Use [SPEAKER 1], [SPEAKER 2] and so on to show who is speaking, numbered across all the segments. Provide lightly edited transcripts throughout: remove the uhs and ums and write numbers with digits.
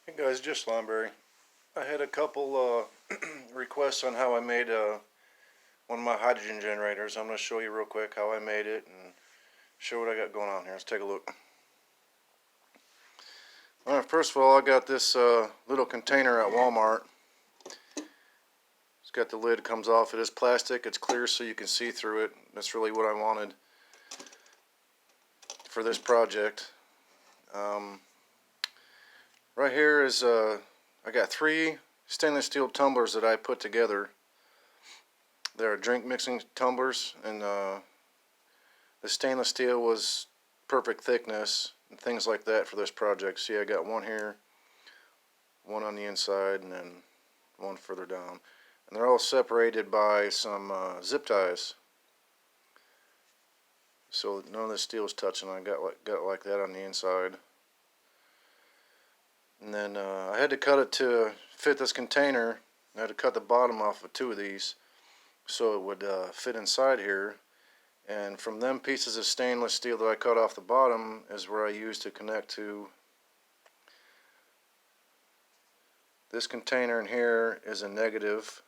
[SPEAKER 1] Hey guys, just Lineberry. I had a couple requests on how I made one of my hydrogen generators. I'm going to show you real quick how I made it and show what I got going on here. Let's take a look. Alright, first of all, I got this little container at Walmart. It's got the lid comes off. It is plastic. It's clear so you can see through it. That's really what I wanted for this project. Right here is I got 3 stainless steel tumblers that I put together. They're drink mixing tumblers, and the stainless steel was perfect thickness and things like that for this project. See, I got one here, one on the inside, and then one further down. And they're all separated by some zip ties. So none of the steel is touching. I got it like that on the inside. And then I had to cut it to fit this container. I had to cut the bottom off of 2 of these so it would fit inside here. And from them pieces of stainless steel that I cut off the bottom is where I used to connect to this container. In here is a negative,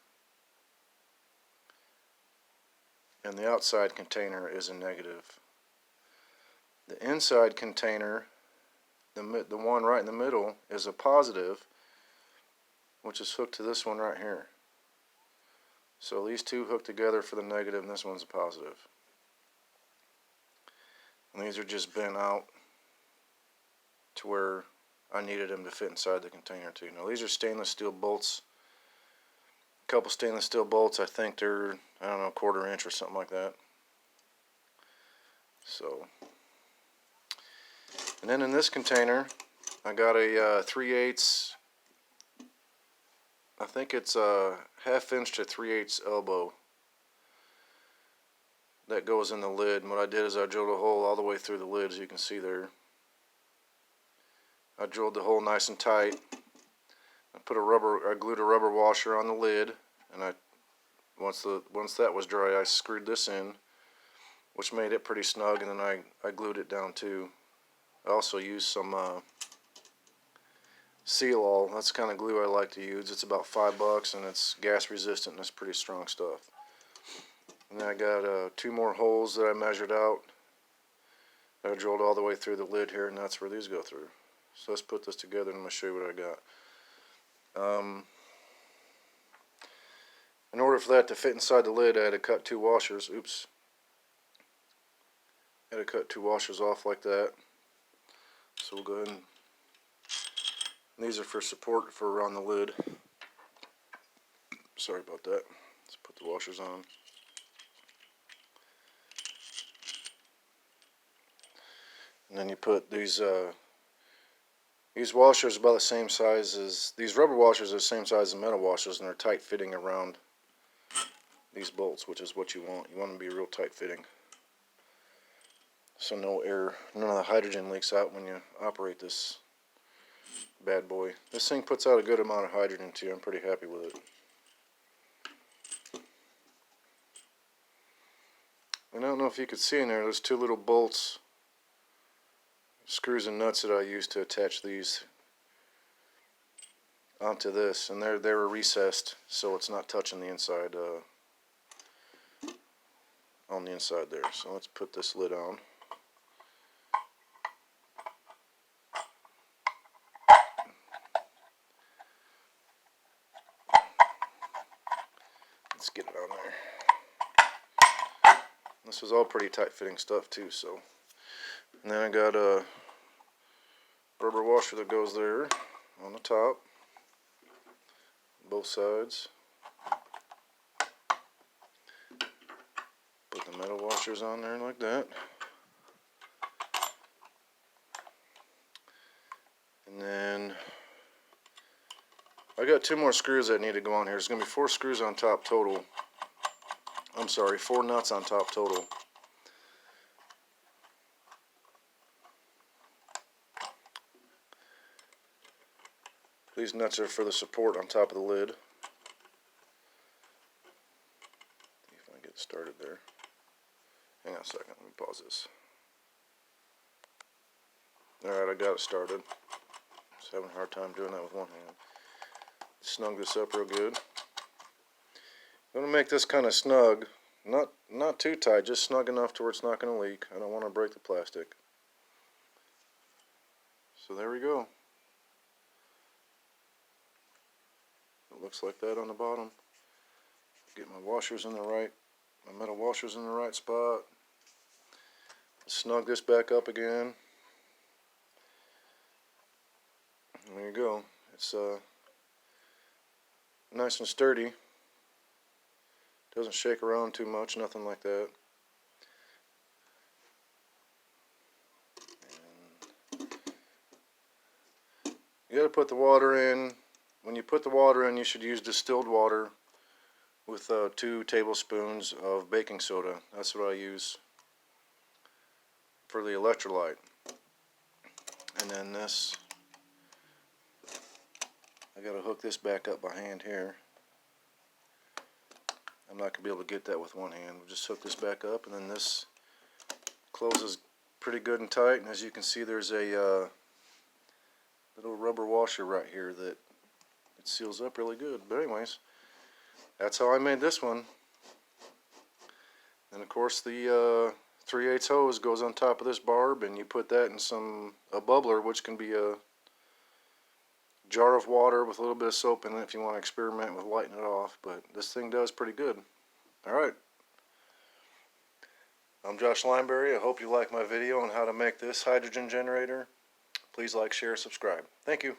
[SPEAKER 1] and the outside container is a negative. The inside container, the one right in the middle, is a positive, which is hooked to this one right here. So these two hook together for the negative, and this one's a positive. And these are just bent out to where I needed them to fit inside the container too. Now these are stainless steel bolts. A couple stainless steel bolts. I think they're, I don't know, 1/4 inch or something like that. So, and then in this container, I got a 3/8. I think it's a 1/2 inch to 3/8 elbow that goes in the lid. And what I did is I drilled a hole all the way through the lid, as you can see there. I drilled the hole nice and tight. I glued a rubber washer on the lid, and once that was dry, I screwed this in, which made it pretty snug, and then I glued it down too. I also used some Seal-All. That's the kind of glue I like to use. It's about $5 and it's gas resistant and it's pretty strong stuff. And then I got 2 more holes that I measured out. I drilled all the way through the lid here, and that's where these go through. So let's put this together and I'm going to show you what I got. In order for that to fit inside the lid, I had to cut 2 washers. Oops. I had to cut 2 washers off like that. So we'll go ahead and these are for support for around the lid. Sorry about that. Let's put the washers on. And then you put these washers about the same size as, these rubber washers are the same size as metal washers, and they're tight fitting around these bolts, which is what you want. You want them to be real tight fitting, so no air, none of the hydrogen leaks out when you operate this bad boy. This thing puts out a good amount of hydrogen too. I'm pretty happy with it. And I don't know if you could see in there, there's 2 little bolts, screws and nuts that I used to attach these onto this, and they were recessed so it's not touching the inside, on the inside there. So let's put this lid on. Let's get it on there. This was all pretty tight fitting stuff too. So, and then I got a rubber washer that goes there on the top, both sides. Put the metal washers on there like that. And then I got 2 more screws that need to go on here. There's going to be 4 screws on top total. I'm sorry, 4 nuts on top total. These nuts are for the support on top of the lid. See if I can get started there. Hang on a second, let me pause this. Alright, I got it started. Just having a hard time doing that with one hand. Snug this up real good. I'm going to make this kind of snug. Not too tight, just snug enough to where it's not going to leak. I don't want to break the plastic. So there we go. It looks like that on the bottom. Get my washers in the right, my metal washers in the right spot. Snug this back up again. And there you go. It's nice and sturdy. Doesn't shake around too much, nothing like that. And you got to put the water in. When you put the water in, you should use distilled water with 2 tablespoons of baking soda. That's what I use for the electrolyte. And then this, I got to hook this back up by hand here. I'm not going to be able to get that with one hand. We'll just hook this back up, and then this closes pretty good and tight. And as you can see, there's a little rubber washer right here that it seals up really good. But anyways, that's how I made this one. And of course, the 3/8 hose goes on top of this barb, and you put that in a bubbler, which can be a jar of water with a little bit of soap in it if you want to experiment with lighting it off. But this thing does pretty good. Alright, I'm Josh Lineberry. I hope you like my video on how to make this hydrogen generator. Please like, share, subscribe. Thank you.